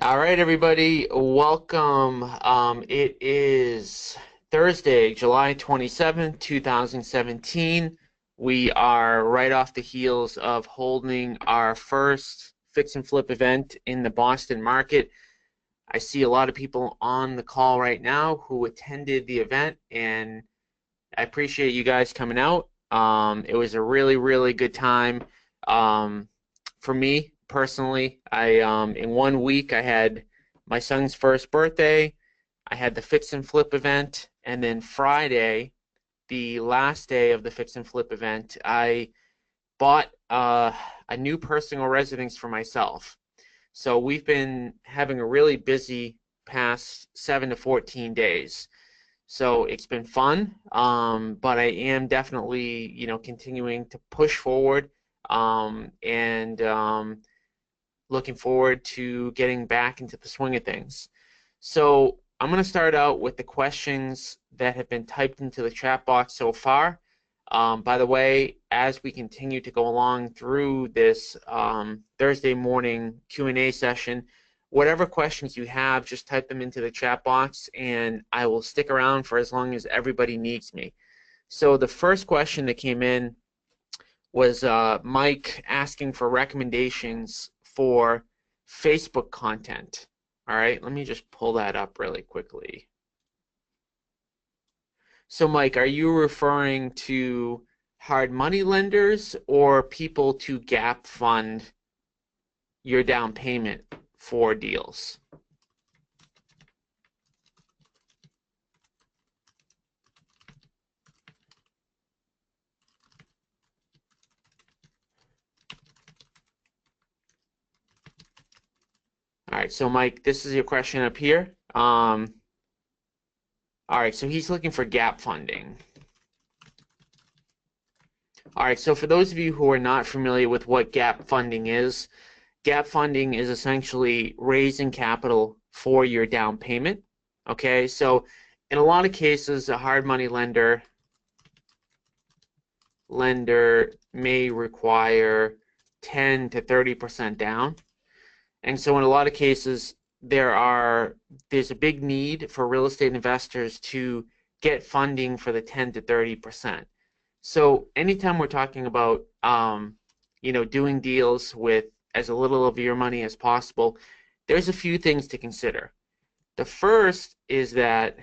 All right, everybody, welcome. It is Thursday, July 27th, 2017. We are right off the heels of holding our first fix and flip event in the Boston market. I see a lot of people on the call right now who attended the event, and I appreciate you guys coming out. It was a really, really good time. Um, for me personally, I in 1 week I had my son's first birthday, I had the fix and flip event, and then Friday, the last day of the fix and flip event, I bought a new personal residence for myself. So we've been having a really busy past 7 to 14 days. So it's been fun, but I am definitely, continuing to push forward, and looking forward to getting back into the swing of things. So I'm going to start out with the questions that have been typed into the chat box so far. By the way, as we continue to go along through this Thursday morning Q&A session, whatever questions you have, just type them into the chat box, and I will stick around for as long as everybody needs me. So the first question that came in was Mike asking for recommendations for Facebook content. All right, let me just pull that up really quickly. So Mike, are you referring to hard money lenders or people to gap fund your down payment for deals? All right, so Mike, this is your question up here. All right, so he's looking for gap funding. All right, so for those of you who are not familiar with what gap funding is essentially raising capital for your down payment. Okay, so in a lot of cases, a hard money lender may require 10 to 30% down. And so in a lot of cases, there's a big need for real estate investors to get funding for the 10 to 30%. So anytime we're talking about doing deals with as little of your money as possible, there's a few things to consider. The first is that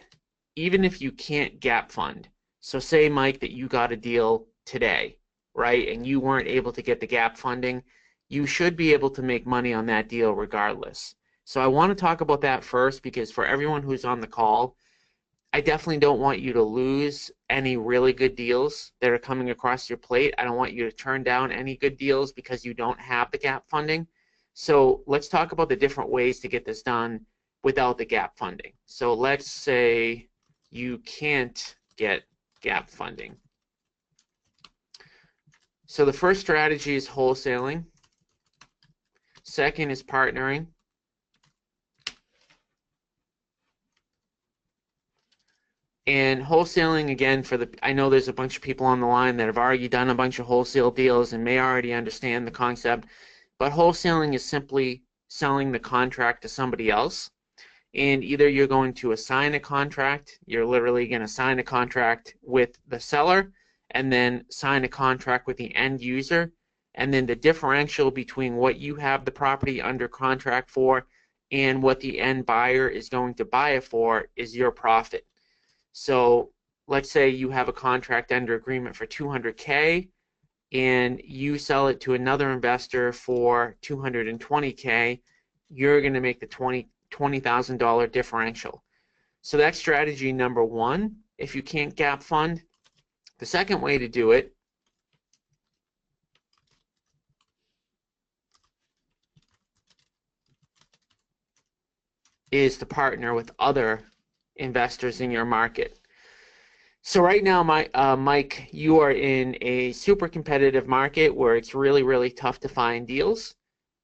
even if you can't gap fund, so say, Mike, that you got a deal today, right, and you weren't able to get the gap funding, you should be able to make money on that deal regardless. So I want to talk about that first because for everyone who's on the call, I definitely don't want you to lose any really good deals that are coming across your plate. I don't want you to turn down any good deals because you don't have the gap funding. So let's talk about the different ways to get this done without the gap funding. So let's say you can't get gap funding. So the first strategy is wholesaling. Second is partnering. And wholesaling, again, I know there's a bunch of people on the line that have already done a bunch of wholesale deals and may already understand the concept, but wholesaling is simply selling the contract to somebody else. And either you're going to assign a contract, you're literally going to sign a contract with the seller and then sign a contract with the end user, and then the differential between what you have the property under contract for and what the end buyer is going to buy it for is your profit. So let's say you have a contract under agreement for $200K and you sell it to another investor for $220K, you're going to make the $20,000 differential. So that's strategy number one if you can't gap fund. The second way to do it is to partner with other investors in your market. So right now, Mike, you are in a super competitive market where it's really, really tough to find deals.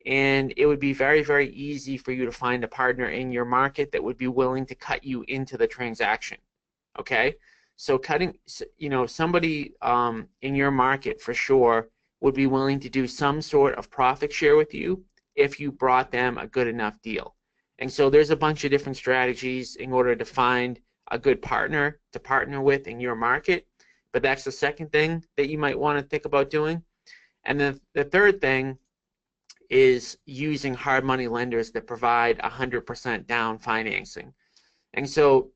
And it would be very, very easy for you to find a partner in your market that would be willing to cut you into the transaction. Okay? So somebody in your market for sure would be willing to do some sort of profit share with you if you brought them a good enough deal. And so there's a bunch of different strategies in order to find a good partner to partner with in your market. But that's the second thing that you might want to think about doing. And then the third thing is using hard money lenders that provide 100% down financing. And so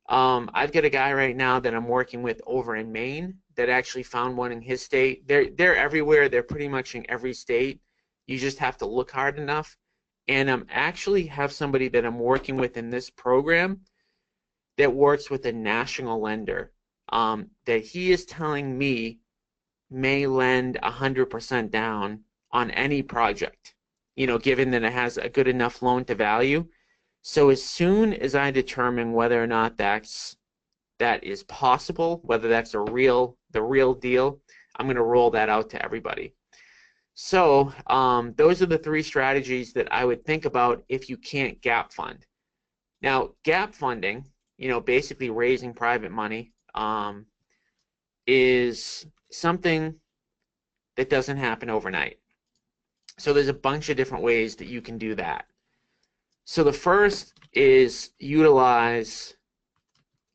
I've got a guy right now that I'm working with over in Maine that actually found one in his state. They're everywhere. They're pretty much in every state. You just have to look hard enough. And I'm actually have somebody that I'm working with in this program that works with a national lender that he is telling me may lend 100% down on any project, you know, given that it has a good enough loan to value. So as soon as I determine whether or not that is possible, whether that's the real deal, I'm going to roll that out to everybody. So those are the three strategies that I would think about if you can't gap fund. Now, gap funding, you know, basically raising private money, is something that doesn't happen overnight. So there's a bunch of different ways that you can do that. So the first is utilize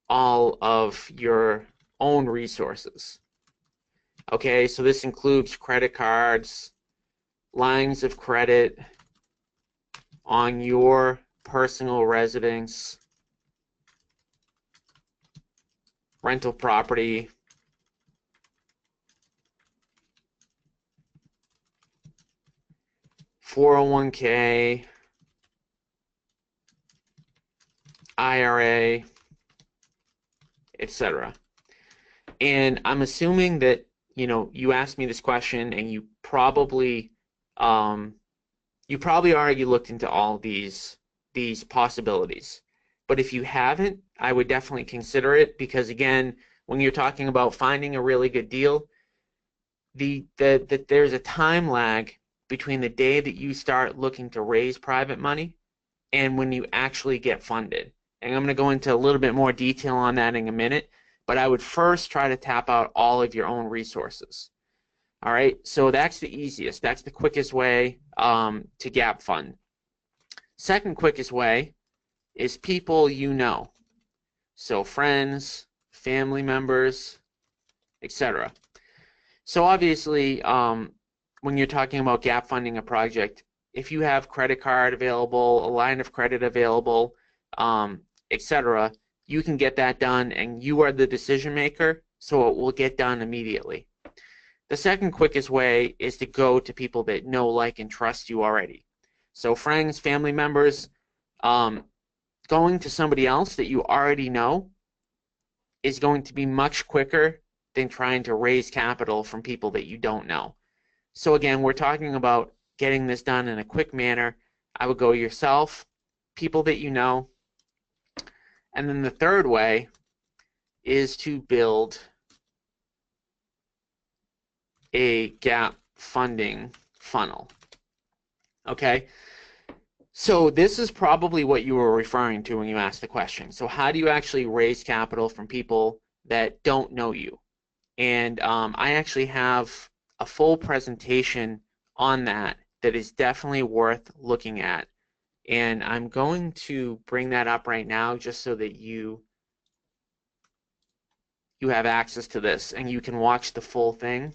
all of your own resources. Okay, so this includes credit cards, lines of credit on your personal residence, rental property, (401k), IRA, etc. And I'm assuming that, you know, you asked me this question and you probably already looked into all these possibilities. But if you haven't, I would definitely consider it, because again, when you're talking about finding a really good deal, there's a time lag between the day that you start looking to raise private money and when you actually get funded. And I'm going to go into a little bit more detail on that in a minute, but I would first try to tap out all of your own resources. All right, so that's the easiest, that's the quickest way to gap fund. Second quickest way is people you know. So friends, family members, etc. So obviously, when you're talking about gap funding a project, if you have credit card available, a line of credit available, etc., you can get that done, and you are the decision maker, so it will get done immediately. The second quickest way is to go to people that know, like, and trust you already. So friends, family members, going to somebody else that you already know is going to be much quicker than trying to raise capital from people that you don't know. So again, we're talking about getting this done in a quick manner. I would go yourself, people that you know, and then the third way is to build a gap funding funnel. Okay, so this is probably what you were referring to when you asked the question. So how do you actually raise capital from people that don't know you? And I actually have a full presentation on that is definitely worth looking at. And I'm going to bring that up right now just so that you have access to this and you can watch the full thing.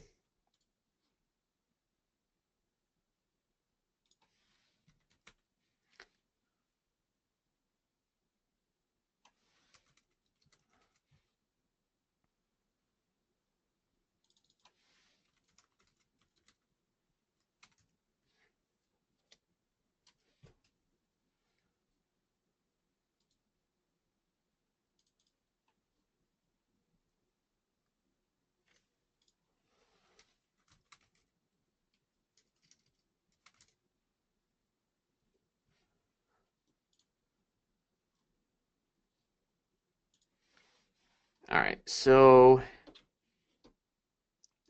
All right, so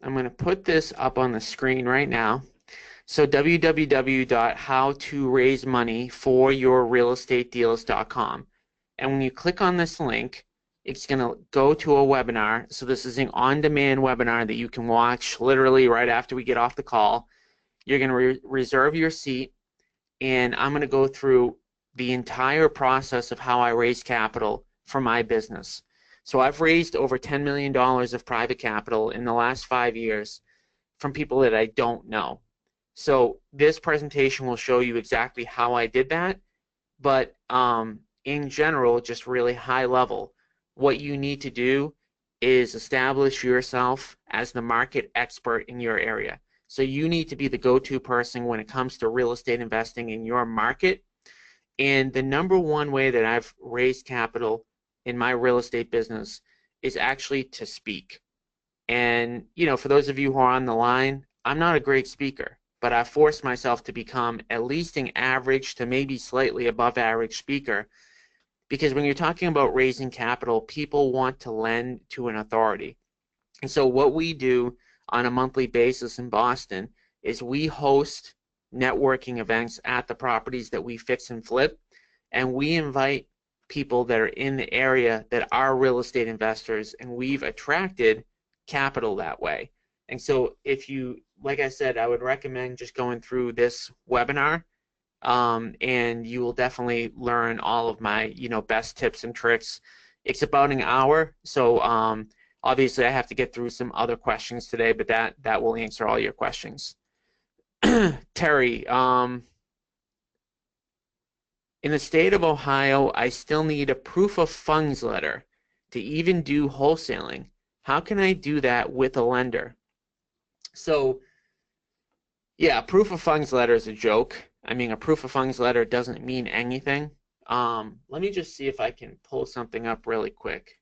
I'm going to put this up on the screen right now. So www.howtoraisemoneyforyourrealestatedeals.com. And when you click on this link, it's going to go to a webinar. So this is an on-demand webinar that you can watch literally right after we get off the call. You're going to reserve your seat, and I'm going to go through the entire process of how I raise capital for my business. So I've raised over $10 million of private capital in the last 5 years from people that I don't know. So this presentation will show you exactly how I did that, but in general, just really high level, what you need to do is establish yourself as the market expert in your area. So you need to be the go-to person when it comes to real estate investing in your market. And the number one way that I've raised capital in my real estate business is actually to speak. And, you know, for those of you who are on the line, I'm not a great speaker, but I forced myself to become at least an average to maybe slightly above average speaker, because when you're talking about raising capital, people want to lend to an authority. And so what we do on a monthly basis in Boston is we host networking events at the properties that we fix and flip, and we invite people that are in the area that are real estate investors, and we've attracted capital that way. And so if you, like I said, I would recommend just going through this webinar, and you will definitely learn all of my, you know, best tips and tricks. It's about an hour, so obviously I have to get through some other questions today, but that will answer all your questions. Terry, in the state of Ohio, I still need a proof of funds letter to even do wholesaling. How can I do that with a lender? So, yeah, proof of funds letter is a joke. I mean, a proof of funds letter doesn't mean anything. Let me just see if I can pull something up really quick.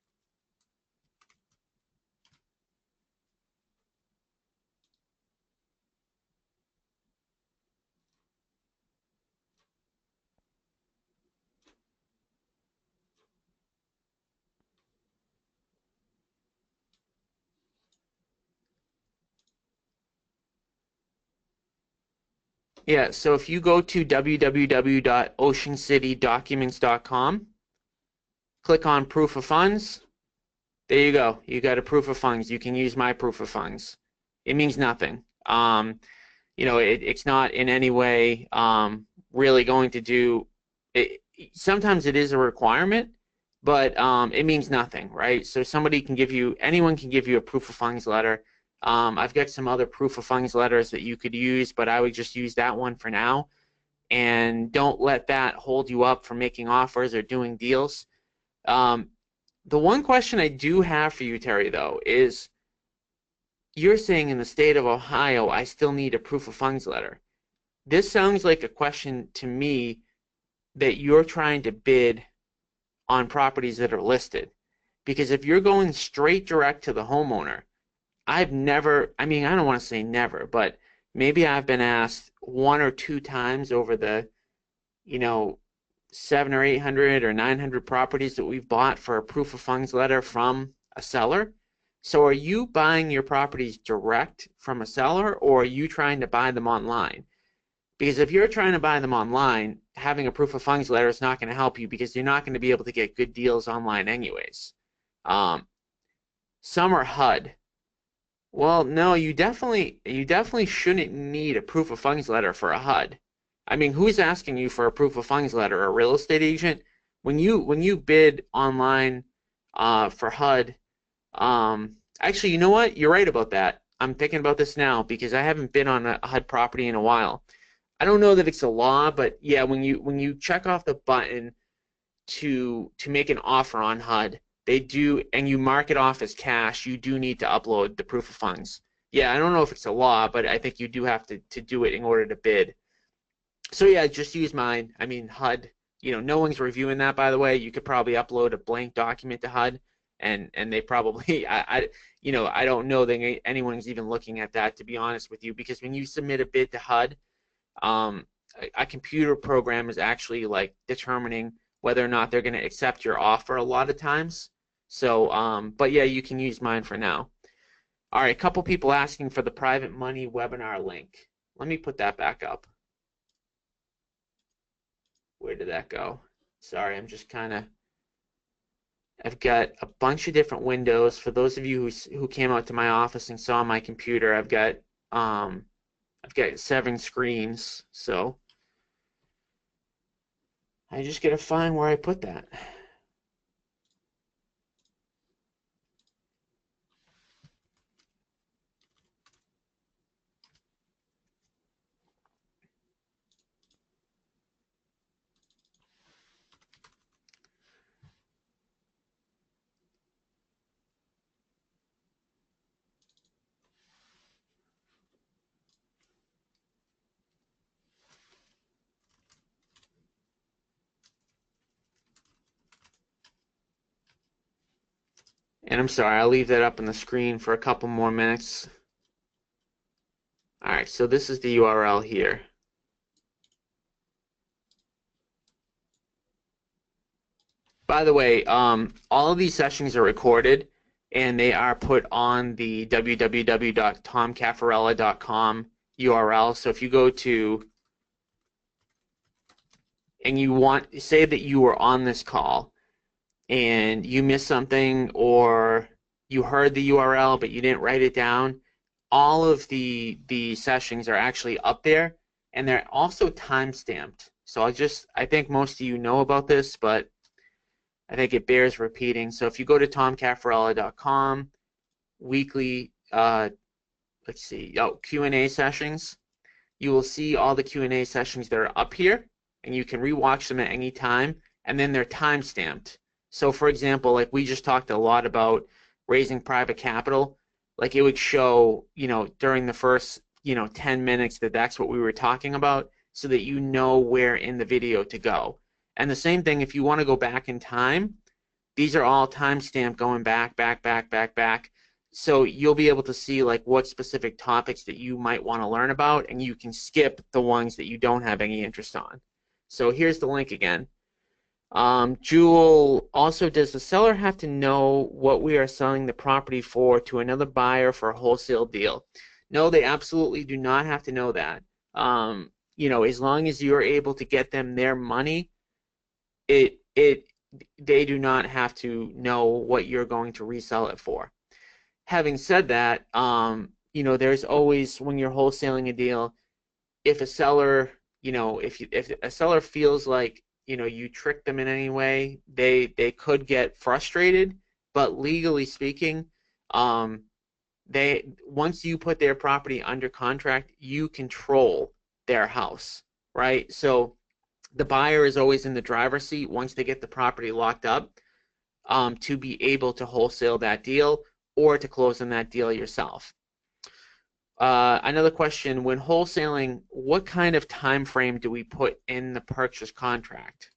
Yeah, so if you go to www.oceancitydocuments.com, click on proof of funds, there you go. You got a proof of funds. You can use my proof of funds. It means nothing. You know, it's not in any way really going to do it. Sometimes it is a requirement, but it means nothing, right? So somebody can give you, anyone can give you a proof of funds letter. I've got some other proof of funds letters that you could use, but I would just use that one for now. And don't let that hold you up from making offers or doing deals. The one question I do have for you, Terry, though, is you're saying in the state of Ohio, I still need a proof of funds letter. This sounds like a question to me that you're trying to bid on properties that are listed. Because if you're going straight direct to the homeowner, I've never, I mean, I don't want to say never, but maybe I've been asked 1 or 2 times over the, you know, 700 or 800 or 900 properties that we've bought for a proof of funds letter from a seller. So are you buying your properties direct from a seller, or are you trying to buy them online? Because if you're trying to buy them online, having a proof of funds letter is not going to help you, because you're not going to be able to get good deals online anyways. Some are HUD. Well, no, you definitely shouldn't need a proof of funds letter for a HUD. I mean, who's asking you for a proof of funds letter? A real estate agent? When you bid online for HUD, actually, you know what? You're right about that. I'm thinking about this now because I haven't been on a HUD property in a while. I don't know that it's a law, but yeah, when you check off the button to make an offer on HUD, they do, and you mark it off as cash, you do need to upload the proof of funds. Yeah, I don't know if it's a law, but I think you do have to do it in order to bid. So yeah, just use mine. I mean, HUD, you know, no one's reviewing that, by the way. You could probably upload a blank document to HUD, and they probably, you know, I don't know that anyone's even looking at that, to be honest with you, because when you submit a bid to HUD, a computer program is actually like determining whether or not they're going to accept your offer a lot of times. So, but yeah, you can use mine for now. All right, a couple people asking for the private money webinar link. Let me put that back up. Where did that go? Sorry, I'm just kind of, I've got a bunch of different windows. For those of you who came out to my office and saw my computer, I've got 7 screens. So I just gotta find where I put that. And I'm sorry, I'll leave that up on the screen for a couple more minutes. All right, so this is the URL here. By the way, all of these sessions are recorded and they are put on the www.tomcafarella.com URL. So if you go to, and you want, say that you were on this call and you missed something or you heard the URL but you didn't write it down, all of the sessions are actually up there and they're also time-stamped. So I think most of you know about this, but I think it bears repeating. So if you go to tomcafarella.com, weekly, let's see, Q&A sessions, you will see all the Q&A sessions that are up here, and you can rewatch them at any time, and then they're time-stamped. So for example, like we just talked a lot about raising private capital, like it would show, during the first, 10 minutes that that's what we were talking about, so that you know where in the video to go. And the same thing, if you want to go back in time, these are all timestamped going back. So you'll be able to see like what specific topics that you might want to learn about, and you can skip the ones that you don't have any interest on. So here's the link again. Jewel also, does the seller have to know what we are selling the property for to another buyer for a wholesale deal? No, they absolutely do not have to know that. As long as you're able to get them their money, they do not have to know what you're going to resell it for. Having said that, there's always, when you're wholesaling a deal, if a seller, if a seller feels like, you tricked them in any way, they could get frustrated. But legally speaking, once you put their property under contract, you control their house, right? So the buyer is always in the driver's seat once they get the property locked up, to be able to wholesale that deal or to close on that deal yourself. Another question, when wholesaling, what kind of time frame do we put in the purchase contract?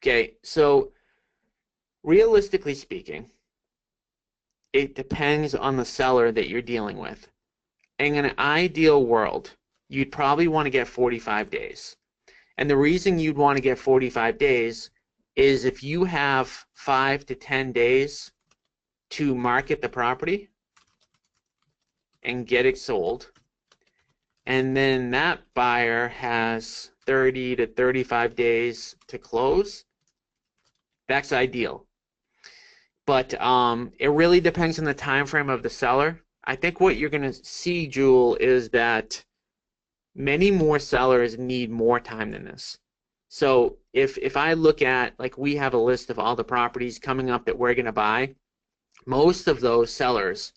Okay, so realistically speaking, it depends on the seller that you're dealing with. In an ideal world, you'd probably want to get 45 days. And the reason you'd want to get 45 days is if you have 5 to 10 days to market the property and get it sold, and then that buyer has 30 to 35 days to close, that's ideal. But it really depends on the time frame of the seller. I think what you're going to see, Jewel, is that many more sellers need more time than this. So if I look at, like, we have a list of all the properties coming up that we're going to buy, most of those sellers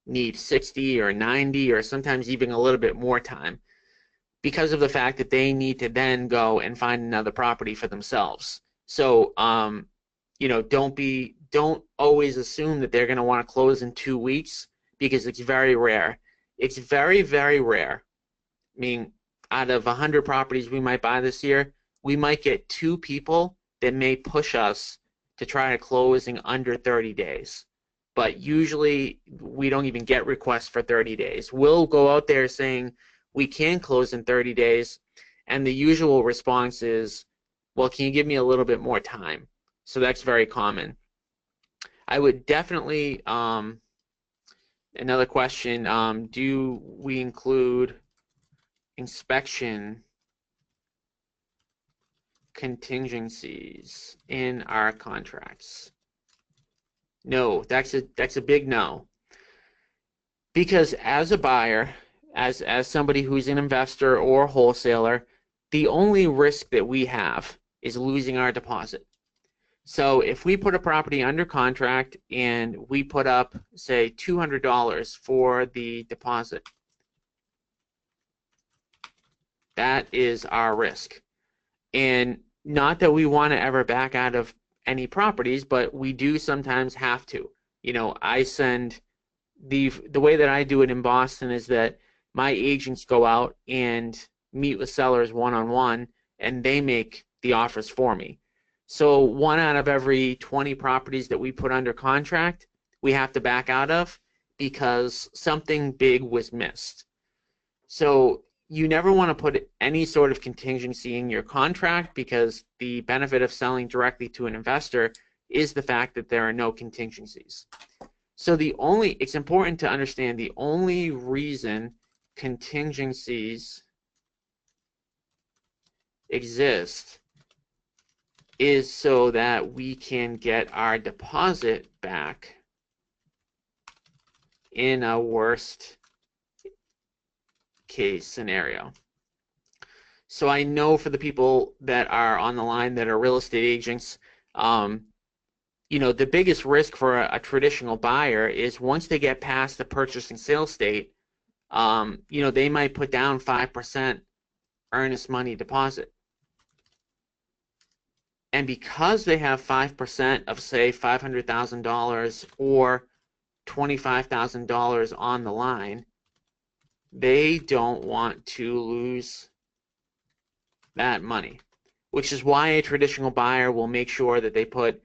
need 60 or 90 or sometimes even a little bit more time, because of the fact that they need to then go and find another property for themselves. So don't always assume that they're going to want to close in 2 weeks, because it's very rare. It's very, very rare. I mean, out of 100 properties we might buy this year, we might get 2 people that may push us to try to close in under 30 days. But usually we don't even get requests for 30 days. We'll go out there saying we can close in 30 days, and the usual response is, well, can you give me a little bit more time? So that's very common. I would definitely, another question, do we include inspection contingencies in our contracts? No, that's a big no. Because as a buyer, as somebody who's an investor or wholesaler, the only risk that we have is losing our deposit. So if we put a property under contract and we put up, say, $200 for the deposit, that is our risk. And not that we want to ever back out of any properties, but we do sometimes have to. I send the way that I do it in Boston is that my agents go out and meet with sellers one-on-one, and they make the offers for me. So 1 out of every 20 properties that we put under contract, we have to back out of because something big was missed. So you never want to put any sort of contingency in your contract, because the benefit of selling directly to an investor is the fact that there are no contingencies. So it's important to understand the only reason contingencies exist is so that we can get our deposit back in a worst case scenario. So I know for the people that are on the line that are real estate agents, the biggest risk for a traditional buyer is once they get past the purchase and sale state, they might put down 5% earnest money deposit. And because they have 5% of, say, $500,000 or $25,000 on the line, they don't want to lose that money, which is why a traditional buyer will make sure that they put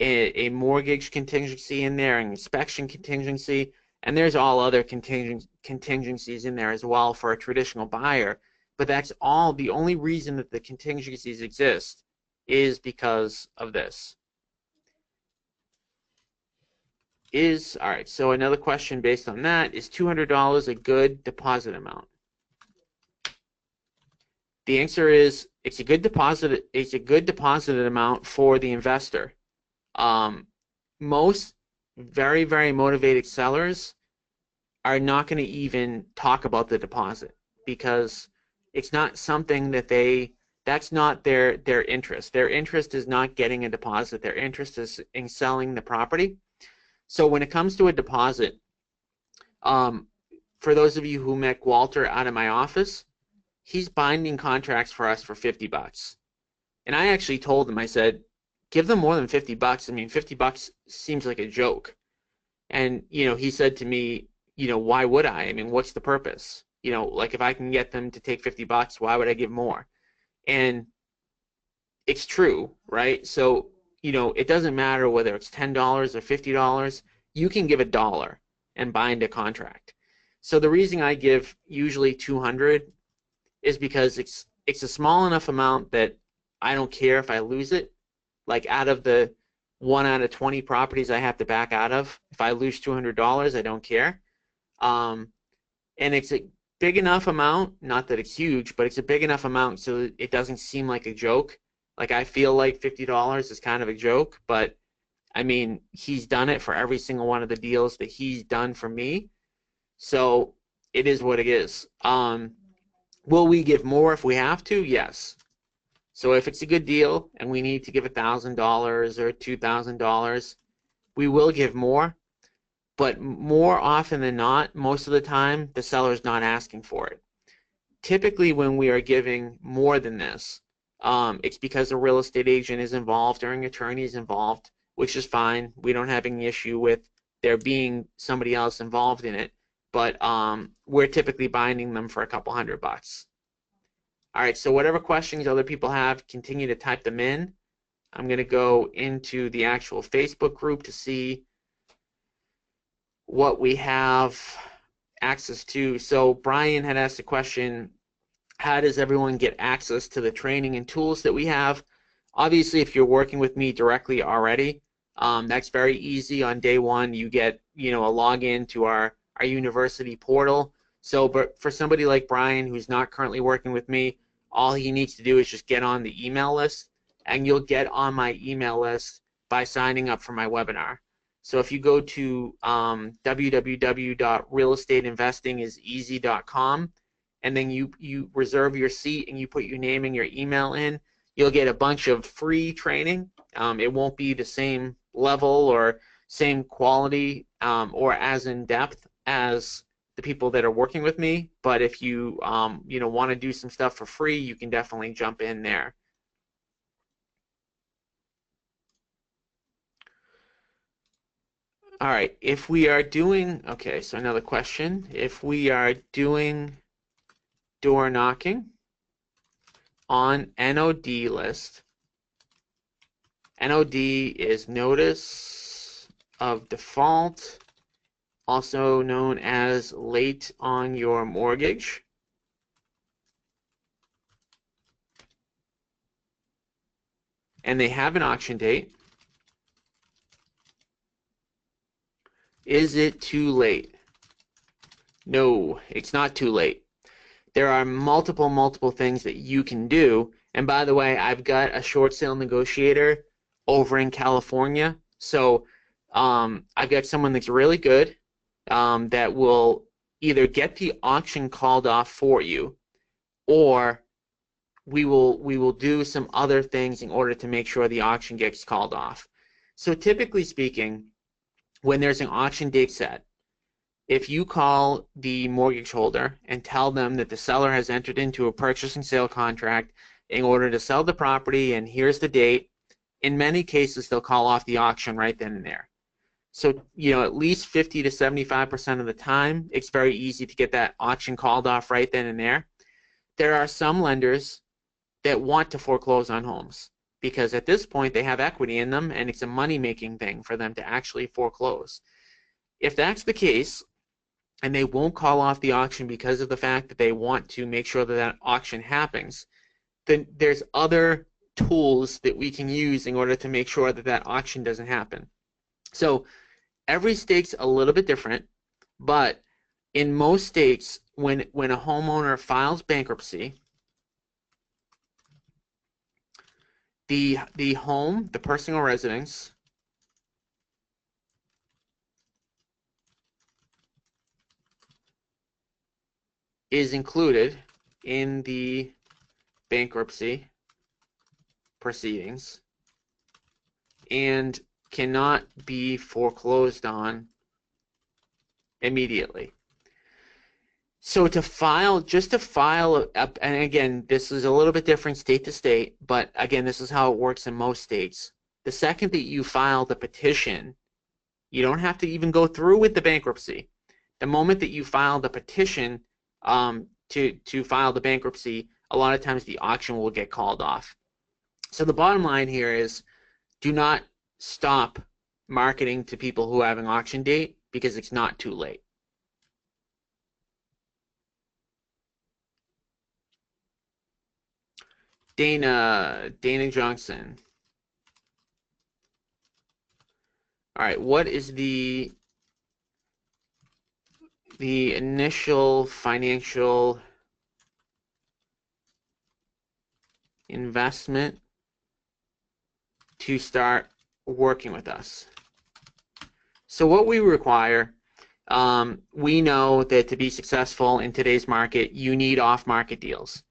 a mortgage contingency in there, an inspection contingency, and there's all other contingencies in there as well for a traditional buyer. But that's all. The only reason that the contingencies exist is because of this. All right, so another question based on that, is $200 a good deposit amount? The answer is it's a good deposit. It's a good deposit amount for the investor. Most very, very motivated sellers are not going to even talk about the deposit, because it's not something that that's not their interest. Their interest is not getting a deposit. Their interest is in selling the property. So when it comes to a deposit, for those of you who met Walter out of my office, he's binding contracts for us for $50. And I actually told him, I said, give them more than $50. I mean, $50 seems like a joke. And, he said to me, why would I? I mean, what's the purpose? Like if I can get them to take $50, why would I give more? And it's true, right? So, it doesn't matter whether it's $10 or $50, you can give $1 and bind a contract. So the reason I give usually $200 is because it's a small enough amount that I don't care if I lose it. Like out of the 1 out of 20 properties I have to back out of, if I lose $200, I don't care. And it's a big enough amount, not that it's huge, but it's a big enough amount so that it doesn't seem like a joke. Like I feel like $50 is kind of a joke, but I mean, he's done it for every single one of the deals that he's done for me. So it is what it is. Will we give more if we have to? Yes. So if it's a good deal and we need to give $1,000 or $2,000, we will give more. But more often than not, most of the time, the seller's not asking for it. Typically, when we are giving more than this, it's because a real estate agent is involved or an attorney is involved, which is fine. We don't have any issue with there being somebody else involved in it. But we're typically binding them for a couple $100. All right, so whatever questions other people have, continue to type them in. I'm going to go into the actual Facebook group to see what we have access to. So Brian had asked a question, how does everyone get access to the training and tools that we have? Obviously, if you're working with me directly already, that's very easy. On day one, you get a login to our university portal. So, but for somebody like Brian who's not currently working with me, all he needs to do is just get on the email list, and you'll get on my email list by signing up for my webinar. So if you go to www.realestateinvestingiseasy.com and then you reserve your seat and you put your name and your email in, you'll get a bunch of free training. It won't be the same level or same quality or as in depth as the people that are working with me, but if you want to do some stuff for free, you can definitely jump in there. All right, if we are doing, okay, so another question. If we are doing door knocking on NOD list, NOD is notice of default, also known as late on your mortgage. And they have an auction date. Is it too late? No, it's not too late. There are multiple things that you can do. And by the way, I've got a short sale negotiator over in California. So I've got someone that's really good that will either get the auction called off for you, or we will do some other things in order to make sure the auction gets called off. So typically speaking, when there's an auction date set, if you call the mortgage holder and tell them that the seller has entered into a purchase and sale contract in order to sell the property and here's the date, in many cases they'll call off the auction right then and there. So, at least 50 to 75% of the time, it's very easy to get that auction called off right then and there. There are some lenders that want to foreclose on homes because at this point they have equity in them and it's a money-making thing for them to actually foreclose. If that's the case, and they won't call off the auction because of the fact that they want to make sure that that auction happens, then there's other tools that we can use in order to make sure that that auction doesn't happen. So every state's a little bit different, but in most states, when a homeowner files bankruptcy, the home, the personal residence, is included in the bankruptcy proceedings and cannot be foreclosed on immediately. So just to file, and again, this is a little bit different state to state, but again, this is how it works in most states. The second that you file the petition, you don't have to even go through with the bankruptcy. The moment that you file the petition to file the bankruptcy, a lot of times the auction will get called off. So the bottom line here is, do not stop marketing to people who have an auction date because it's not too late. Dana Johnson. All right, what is the initial financial investment to start working with us? So what we require, we know that to be successful in today's market, you need off-market deals.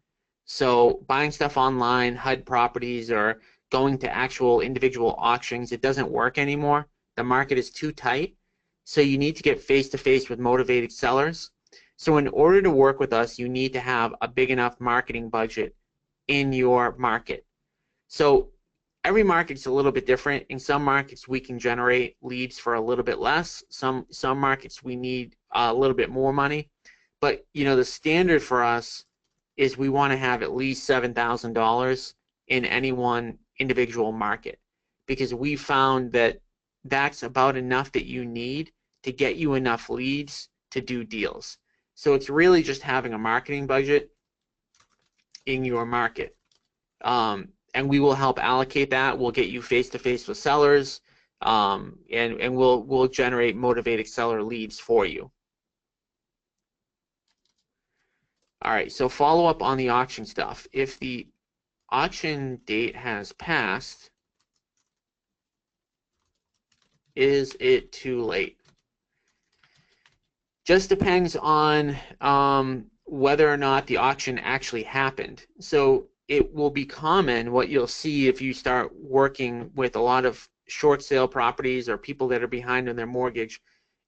So buying stuff online, HUD properties, or going to actual individual auctions, it doesn't work anymore. The market is too tight. So you need to get face-to-face with motivated sellers. So in order to work with us, you need to have a big enough marketing budget in your market. So every market's a little bit different. In some markets, we can generate leads for a little bit less. Some markets, we need a little bit more money. But the standard for us is we want to have at least $7,000 in any one individual market, because we found that that's about enough that you need to get you enough leads to do deals. So it's really just having a marketing budget in your market. And we will help allocate that. We'll get you face-to-face with sellers, and we'll generate motivated seller leads for you. All right, so follow up on the auction stuff. If the auction date has passed, is it too late? Just depends on whether or not the auction actually happened. So it will be common, what you'll see if you start working with a lot of short sale properties or people that are behind on their mortgage,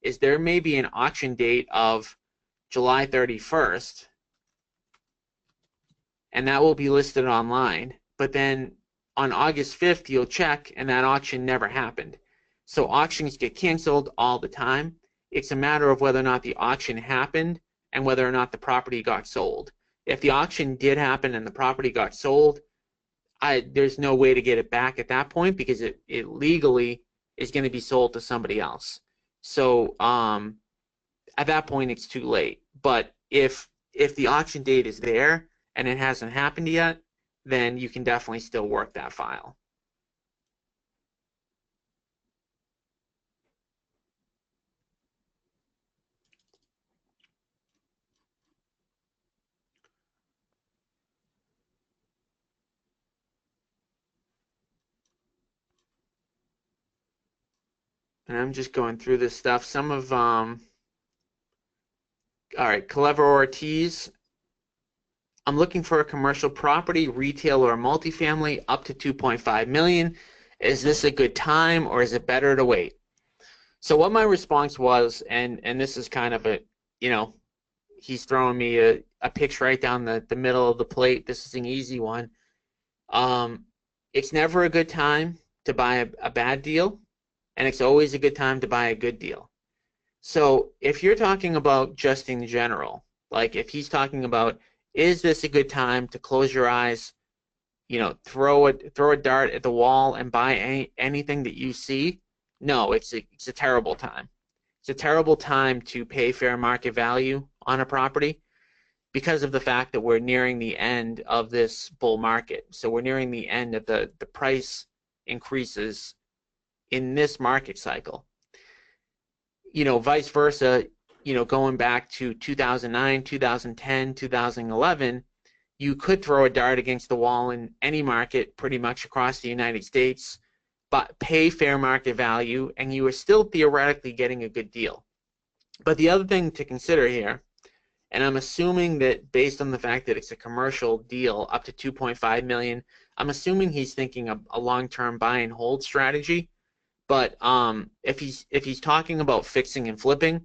is there may be an auction date of July 31st, and that will be listed online. But then on August 5th, you'll check, and that auction never happened. So auctions get canceled all the time. It's a matter of whether or not the auction happened and whether or not the property got sold. If the auction did happen and the property got sold, there's no way to get it back at that point because it legally is going to be sold to somebody else. So at that point, it's too late. But if the auction date is there and it hasn't happened yet, then you can definitely still work that file. And I'm just going through this stuff. Some of, all right, Clever Ortiz. I'm looking for a commercial property, retail or multifamily, up to 2.5 million. Is this a good time or is it better to wait? So what my response was, and this is kind of a, he's throwing me a pitch right down the middle of the plate. This is an easy one. It's never a good time to buy a bad deal, and it's always a good time to buy a good deal. So if you're talking about just in general, like if he's talking about, is this a good time to close your eyes, throw a dart at the wall and buy anything that you see? No, it's a terrible time. It's a terrible time to pay fair market value on a property because of the fact that we're nearing the end of this bull market. So we're nearing the end of the price increases in this market cycle. Vice versa, going back to 2009, 2010, 2011, you could throw a dart against the wall in any market pretty much across the United States, but pay fair market value, and you are still theoretically getting a good deal. But the other thing to consider here, and I'm assuming that based on the fact that it's a commercial deal up to 2.5 million, I'm assuming he's thinking of a long-term buy and hold strategy. But if he's talking about fixing and flipping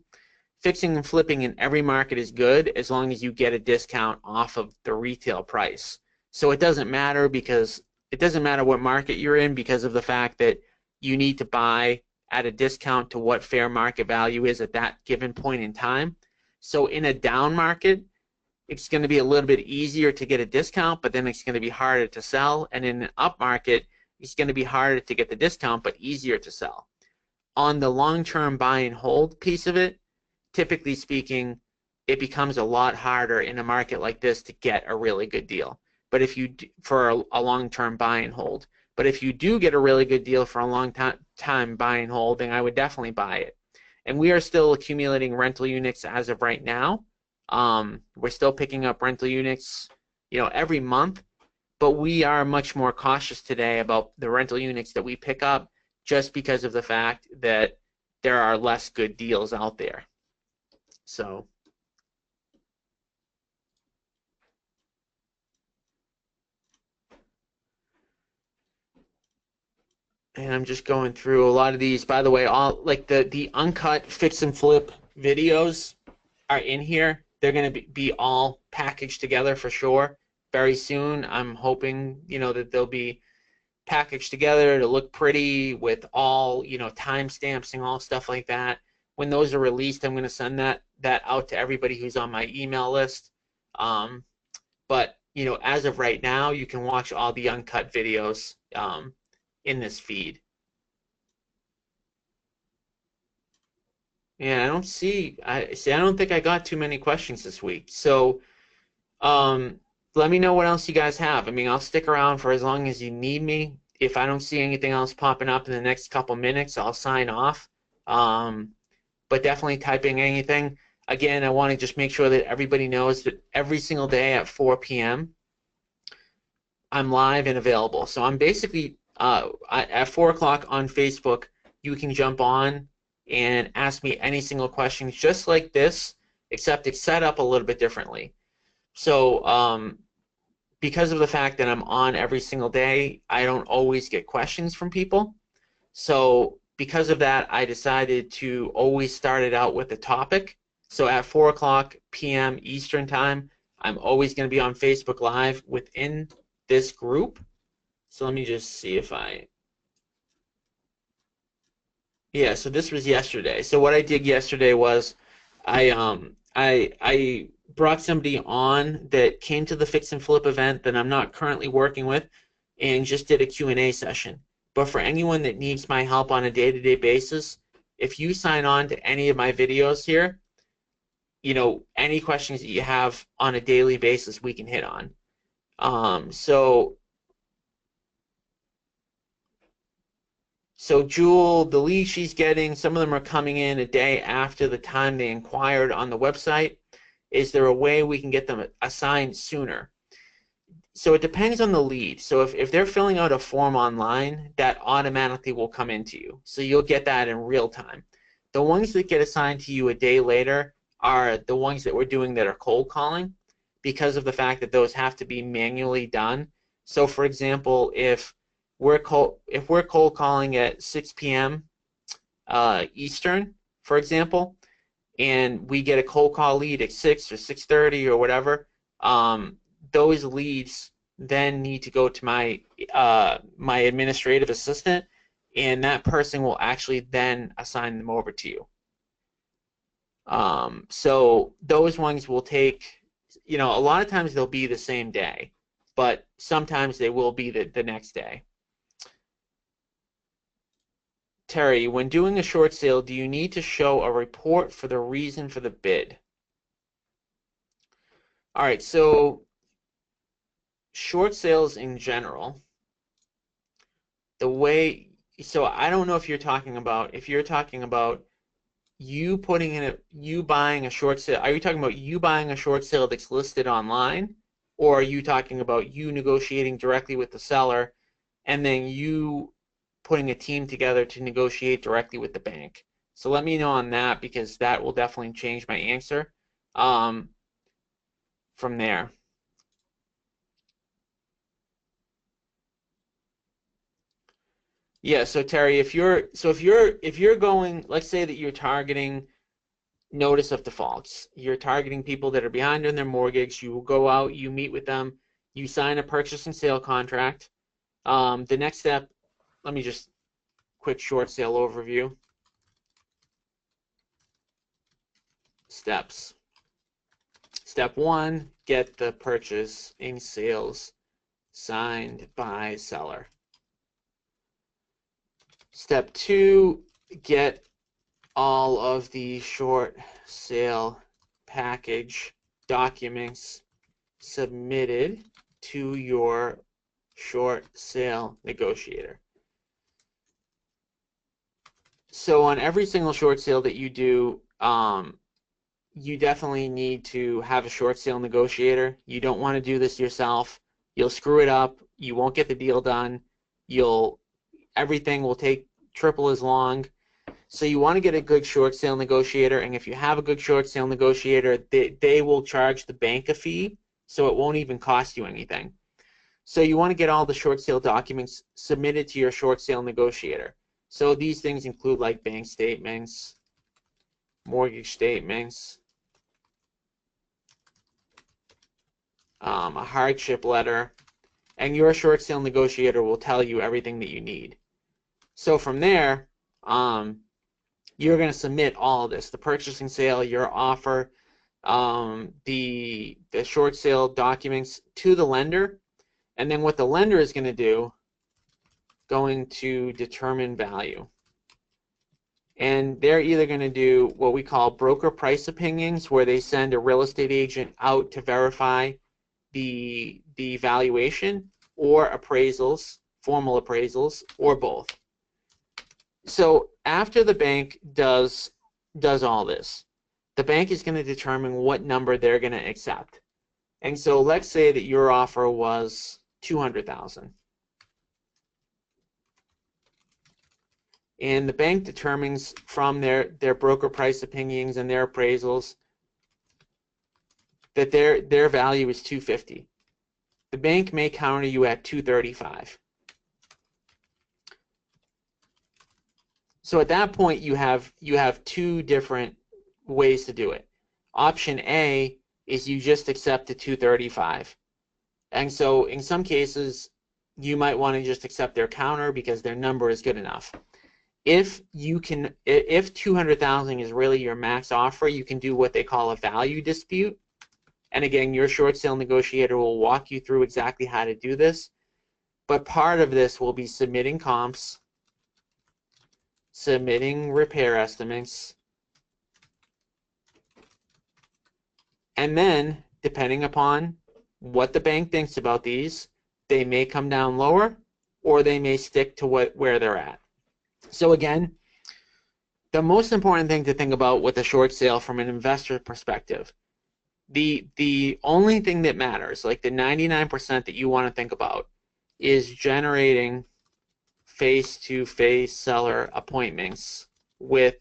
in every market is good as long as you get a discount off of the retail price. So it doesn't matter what market you're in because of the fact that you need to buy at a discount to what fair market value is at that given point in time. So in a down market, it's going to be a little bit easier to get a discount, but then it's going to be harder to sell. And in an up market, it's going to be harder to get the discount, but easier to sell. On the long-term buy and hold piece of it, typically speaking, it becomes a lot harder in a market like this to get a really good deal. But if you for a long-term buy and hold, but if you do get a really good deal for a long time buy and hold, then I would definitely buy it. And we are still accumulating rental units as of right now. We're still picking up rental units, every month. But we are much more cautious today about the rental units that we pick up just because of the fact that there are less good deals out there. So, and I'm just going through a lot of these. By the way, all like the uncut fix and flip videos are in here. They're going to be all packaged together for sure. Very soon, I'm hoping, that they'll be packaged together to look pretty with all, timestamps and all stuff like that. When those are released, I'm going to send that out to everybody who's on my email list. But, as of right now, you can watch all the uncut videos in this feed. Yeah, I don't think I got too many questions this week. So, let me know what else you guys have. I mean, I'll stick around for as long as you need me. If I don't see anything else popping up in the next couple minutes, I'll sign off. But definitely typing anything. Again, I want to just make sure that everybody knows that every single day at 4 p.m. I'm live and available. So I'm basically at 4 o'clock on Facebook. you can jump on and ask me any single question just like this, except it's set up a little bit differently. So because of the fact that I'm on every single day, I don't always get questions from people. So because of that, I decided to always start it out with a topic. So at 4 p.m. Eastern Time, I'm always going to be on Facebook Live within this group. So let me just see if yeah, so this was yesterday. So what I did yesterday was I brought somebody on that came to the Fix and Flip event that I'm not currently working with and just did a Q&A session. But for anyone that needs my help on a day-to-day basis, if you sign on to any of my videos here, you know, any questions that you have on a daily basis, we can hit on. So Jewel, the leads she's getting, some of them are coming in a day after the time they inquired on the website. Is there a way we can get them assigned sooner? So it depends on the lead. So if they're filling out a form online, that automatically will come into you. So you'll get that in real time. The ones that get assigned to you a day later are the ones that we're doing that are cold calling, because of the fact that those have to be manually done. So for example, if we're cold calling at 6 p.m. Eastern, for example, and we get a cold call lead at 6 or 6:30 or whatever, those leads then need to go to my my administrative assistant, and that person will actually then assign them over to you. So those ones will take, you know, a lot of times they'll be the same day, but sometimes they will be the next day. Terry, when doing a short sale, do you need to show a report for the reason for the bid? All right, so short sales in general, the way, so I don't know if you're talking about, you putting in you buying a short sale, are you talking about you buying a short sale that's listed online, or are you talking about you negotiating directly with the seller and then you putting a team together to negotiate directly with the bank? So let me know on that, because that will definitely change my answer from there. Yeah, so Terry, if you're going, let's say that you're targeting notice of defaults. You're targeting people that are behind on their mortgage. You will go out, you meet with them, you sign a purchase and sale contract. The next step, let me just quick short sale overview. Steps. Step 1, get the purchase and sales signed by seller. Step 2, get all of the short sale package documents submitted to your short sale negotiator. So on every single short sale that you do, you definitely need to have a short sale negotiator. You don't want to do this yourself. You'll screw it up. You won't get the deal done. Everything will take triple as long. So you want to get a good short sale negotiator, and if you have a good short sale negotiator, they will charge the bank a fee, so it won't even cost you anything. So you want to get all the short sale documents submitted to your short sale negotiator. So these things include like bank statements, mortgage statements, a hardship letter, and your short sale negotiator will tell you everything that you need. So from there, you're going to submit all of this, the purchase and sale, your offer, the short sale documents to the lender, and then what the lender is going to do, going to determine value. And they're either going to do what we call broker price opinions, where they send a real estate agent out to verify the valuation, or appraisals, formal appraisals, or both. So after the bank does all this, the bank is going to determine what number they're going to accept. And so let's say that your offer was $200,000. and the bank determines from their broker price opinions and their appraisals that their value is 250. The bank may counter you at 235. So at that point, you have two different ways to do it. Option A is you just accept the 235. And so in some cases, you might want to just accept their counter because their number is good enough. If 200,000 is really your max offer, you can do what they call a value dispute. And again, your short sale negotiator will walk you through exactly how to do this. But part of this will be submitting comps, submitting repair estimates, and then, depending upon what the bank thinks about these, they may come down lower or they may stick to where they're at. So again, the most important thing to think about with a short sale from an investor perspective, the only thing that matters, like the 99% that you want to think about, is generating face-to-face seller appointments with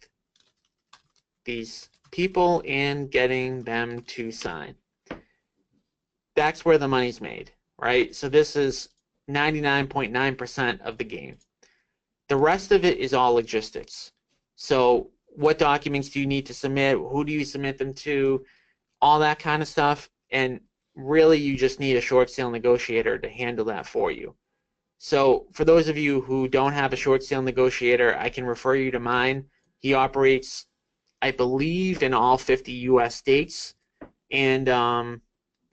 these people and getting them to sign. That's where the money's made, right? So this is 99.9% of the game. The rest of it is all logistics. So what documents do you need to submit? Who do you submit them to? All that kind of stuff. And really, you just need a short sale negotiator to handle that for you. So for those of you who don't have a short sale negotiator, I can refer you to mine. He operates, I believe, in all 50 U.S. states. And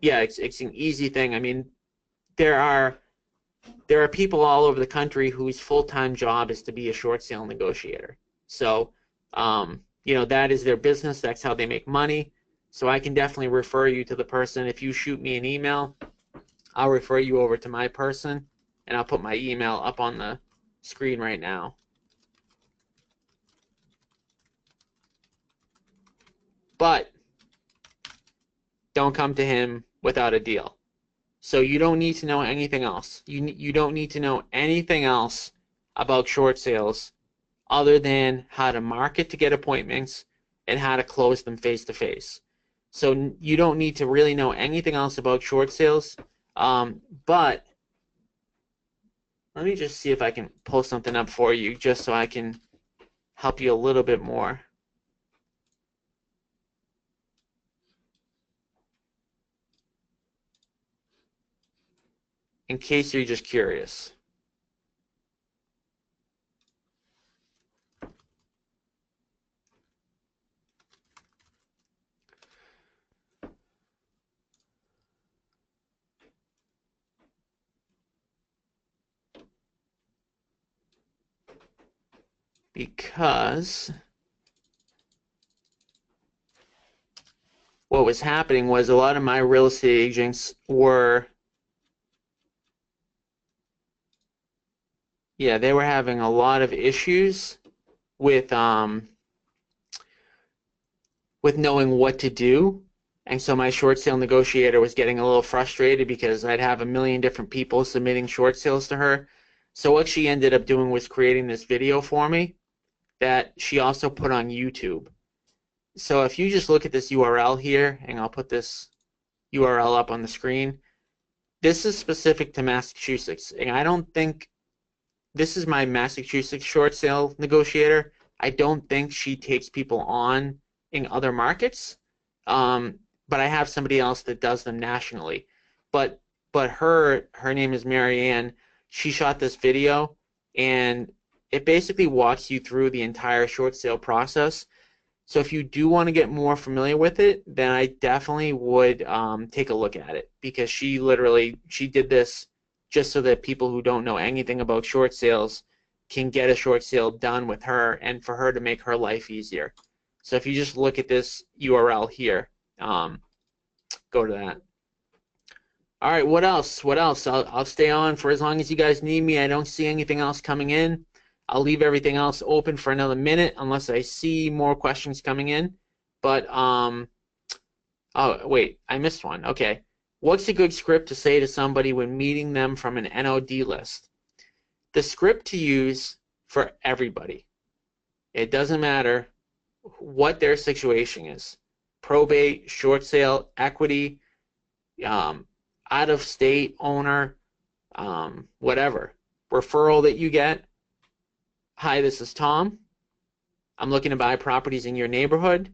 yeah, it's an easy thing. I mean, there are people all over the country whose full-time job is to be a short sale negotiator. So, you know, that is their business. That's how they make money. So I can definitely refer you to the person. If you shoot me an email, I'll refer you over to my person, and I'll put my email up on the screen right now. But don't come to him without a deal. So you don't need to know anything else. You don't need to know anything else about short sales other than how to market to get appointments and how to close them face to face. So you don't need to really know anything else about short sales. But let me just see if I can pull something up for you just so I can help you a little bit more. In case you're just curious. Because what was happening was a lot of my real estate agents were, yeah, they were having a lot of issues with knowing what to do. And so my short sale negotiator was getting a little frustrated because I'd have a million different people submitting short sales to her. So what she ended up doing was creating this video for me that she also put on YouTube. So if you just look at this URL here, and I'll put this URL up on the screen, this is specific to Massachusetts. And I don't think, this is my Massachusetts short sale negotiator. I don't think she takes people on in other markets, but I have somebody else that does them nationally. But her name is Marianne. She shot this video, and it basically walks you through the entire short sale process. So if you do want to get more familiar with it, then I definitely would take a look at it, because she did this just so that people who don't know anything about short sales can get a short sale done with her and for her to make her life easier. So if you just look at this URL here, go to that. All right, what else? What else? I'll stay on for as long as you guys need me. I don't see anything else coming in. I'll leave everything else open for another minute unless I see more questions coming in. But, oh, wait, I missed one. Okay. What's a good script to say to somebody when meeting them from an NOD list? The script to use for everybody, It doesn't matter what their situation is. Probate, short sale, equity, out of state owner, whatever. Referral that you get. Hi, this is Tom. I'm looking to buy properties in your neighborhood.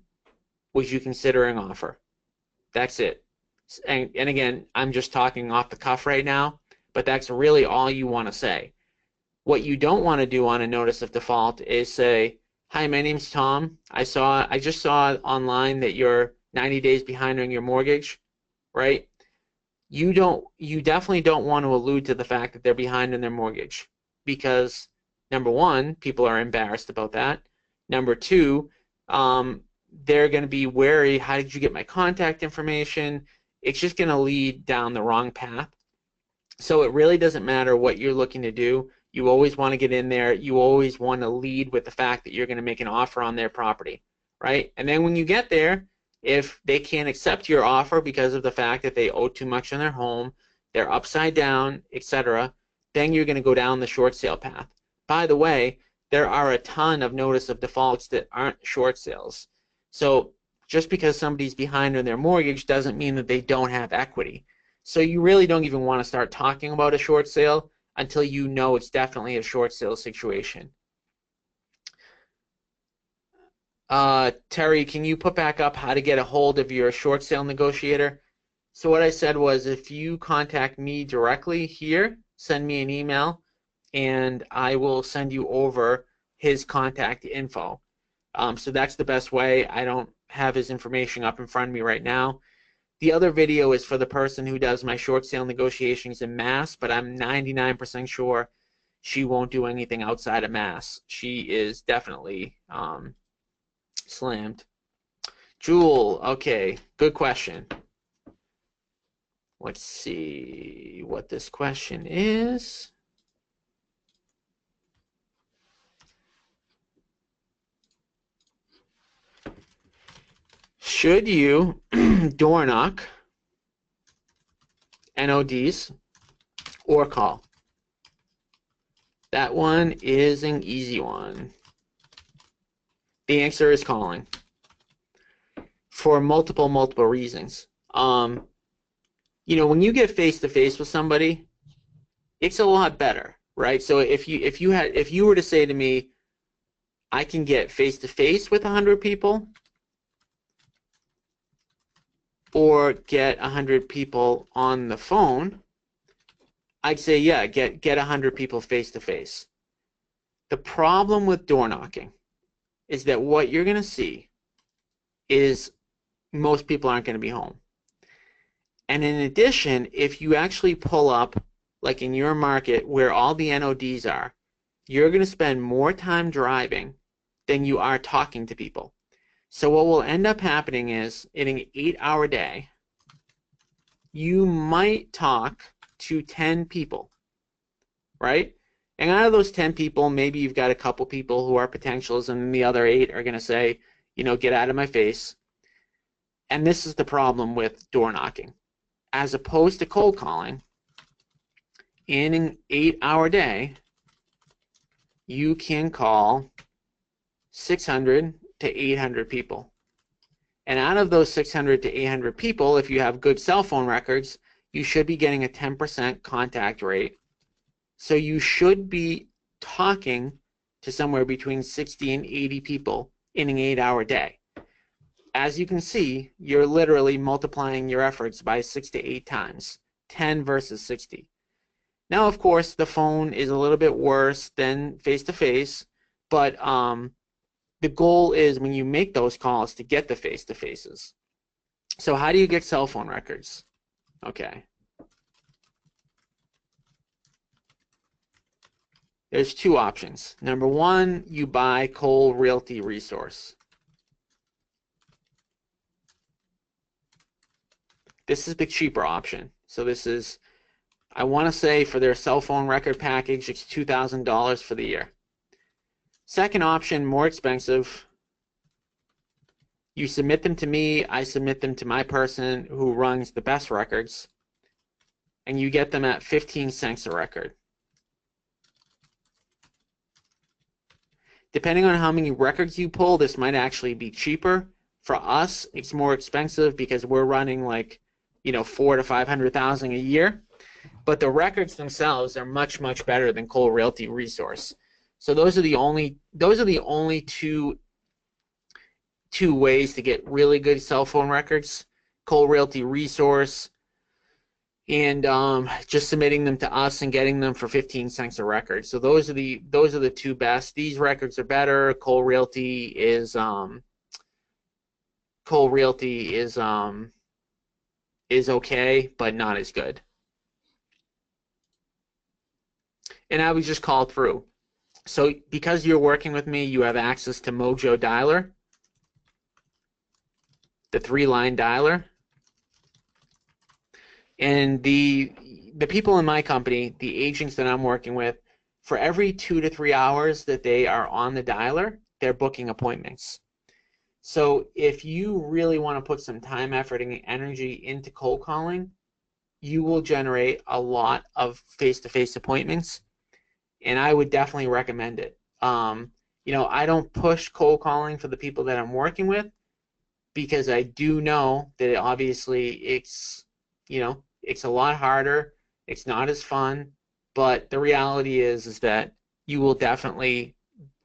Would you consider an offer? That's it. And again, I'm just talking off the cuff right now, but that's really all you want to say. What you don't want to do on a notice of default is say, hi, my name's Tom. I just saw online that you're 90 days behind on your mortgage, right? You definitely don't want to allude to the fact that they're behind on their mortgage, because number one, people are embarrassed about that. Number two, they're going to be wary, how did you get my contact information? It's just going to lead down the wrong path. So it really doesn't matter what you're looking to do. You always want to get in there. You always want to lead with the fact that you're going to make an offer on their property, right? And then when you get there, if they can't accept your offer because of the fact that they owe too much on their home, they're upside down, etc., then you're going to go down the short sale path. By the way, there are a ton of notice of defaults that aren't short sales. So just because somebody's behind on their mortgage doesn't mean that they don't have equity. So you really don't even want to start talking about a short sale until you know it's definitely a short sale situation. Terry, can you put back up how to get a hold of your short sale negotiator? So what I said was, if you contact me directly here, send me an email, and I will send you over his contact info. So that's the best way. I don't have his information up in front of me right now. The other video is for the person who does my short sale negotiations in Mass, but I'm 99% sure she won't do anything outside of Mass. She is definitely slammed. Jewel, okay, good question. Let's see what this question is. Should you door knock NODs or call? That one is an easy one. The answer is calling for multiple reasons. You know, when you get face to face with somebody, it's a lot better, right? So if you were to say to me, I can get face to face with 100 people, or get 100 people on the phone, I'd say, yeah, get 100 people face to face. The problem with door knocking is that what you're going to see is most people aren't going to be home. And in addition, if you actually pull up, like in your market where all the NODs are, you're going to spend more time driving than you are talking to people. So what will end up happening is, in an 8-hour day, you might talk to 10 people, right? And out of those 10 people, maybe you've got a couple people who are potentials, and the other 8 are going to say, you know, get out of my face. And this is the problem with door knocking. As opposed to cold calling, in an 8-hour day, you can call 600 to 800 people. And out of those 600 to 800 people, if you have good cell phone records, you should be getting a 10% contact rate. So you should be talking to somewhere between 60 and 80 people in an 8-hour day. As you can see, you're literally multiplying your efforts by 6 to 8 times, 10 versus 60. Now, of course, the phone is a little bit worse than face-to-face, but the goal is, when you make those calls, to get the face-to-faces. So how do you get cell phone records? Okay. There's 2 options. Number 1, you buy Cole Realty Resource. This is the cheaper option. So this is, I want to say, for their cell phone record package, it's $2,000 for the year. Second option, more expensive. You submit them to me, I submit them to my person who runs the best records, and you get them at 15 cents a record. Depending on how many records you pull, this might actually be cheaper. For us, it's more expensive because we're running like, 400,000 to 500,000 a year. But the records themselves are much, much better than Cole Realty Resource. So those are the only two ways to get really good cell phone records: Cole Realty Resource, and just submitting them to us and getting them for 15 cents a record. So those are the two best. These records are better. Cole Realty is okay, but not as good. And I was just called through. So because you're working with me, you have access to Mojo Dialer, the 3-line dialer. And the people in my company, the agents that I'm working with, for every 2 to 3 hours that they are on the dialer, they're booking appointments. So if you really want to put some time, effort, and energy into cold calling, you will generate a lot of face-to-face appointments, and I would definitely recommend it. I don't push cold calling for the people that I'm working with because I do know that obviously it's a lot harder. It's not as fun, but the reality is that you will definitely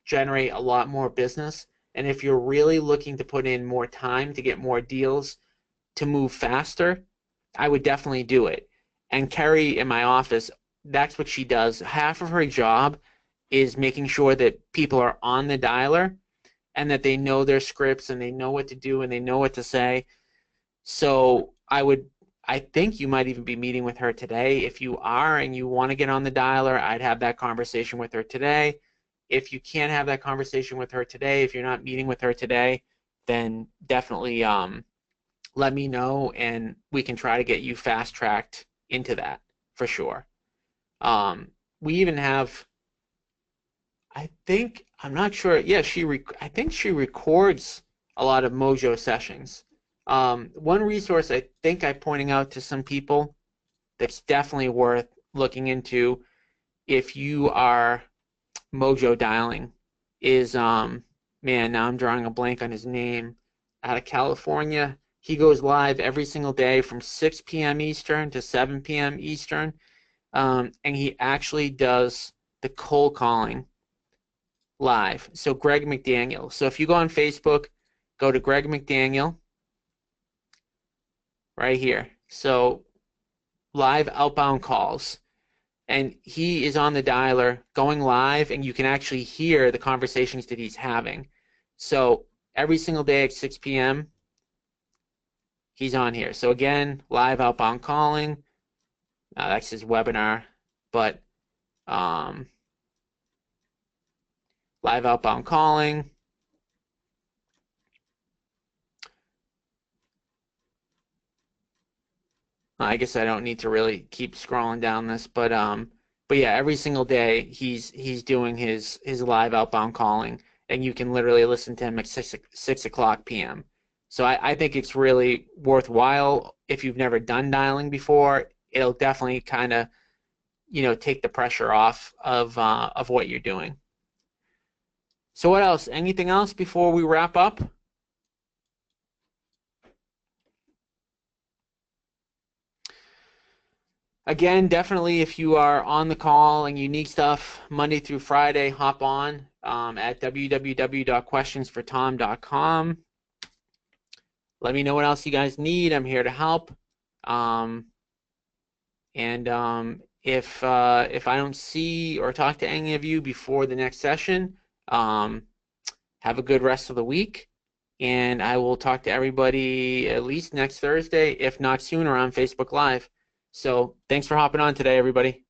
generate a lot more business. And if you're really looking to put in more time to get more deals to move faster, I would definitely do it. And Kerry in my office, that's what she does. Half of her job is making sure that people are on the dialer and that they know their scripts and they know what to do and they know what to say. So I think you might even be meeting with her today. If you are and you want to get on the dialer, I'd have that conversation with her today. If you can't have that conversation with her today, if you're not meeting with her today, then definitely let me know and we can try to get you fast-tracked into that for sure. We even have, I'm not sure, yeah, I think she records a lot of Mojo sessions. One resource I think I'm pointing out to some people that's definitely worth looking into if you are Mojo dialing is, man, now I'm drawing a blank on his name, out of California. He goes live every single day from 6 p.m. Eastern to 7 p.m. Eastern, and he actually does the cold calling live. So Greg McDaniel. So if you go on Facebook, go to Greg McDaniel right here. So live outbound calls. And he is on the dialer going live, and you can actually hear the conversations that he's having. So every single day at 6 p.m., he's on here. So again, live outbound calling. That's his webinar, but live outbound calling. I guess I don't need to really keep scrolling down this, but yeah, every single day he's doing his live outbound calling, and you can literally listen to him at 6 o'clock p.m. So I think it's really worthwhile if you've never done dialing before. It'll definitely kind of take the pressure off of what you're doing. So what else? Anything else before we wrap up? Again, definitely if you are on the call and you need stuff Monday through Friday, hop on at www.questionsfortom.com. Let me know what else you guys need. I'm here to help. If I don't see or talk to any of you before the next session, have a good rest of the week. And I will talk to everybody at least next Thursday, if not sooner, on Facebook Live. So thanks for hopping on today, everybody.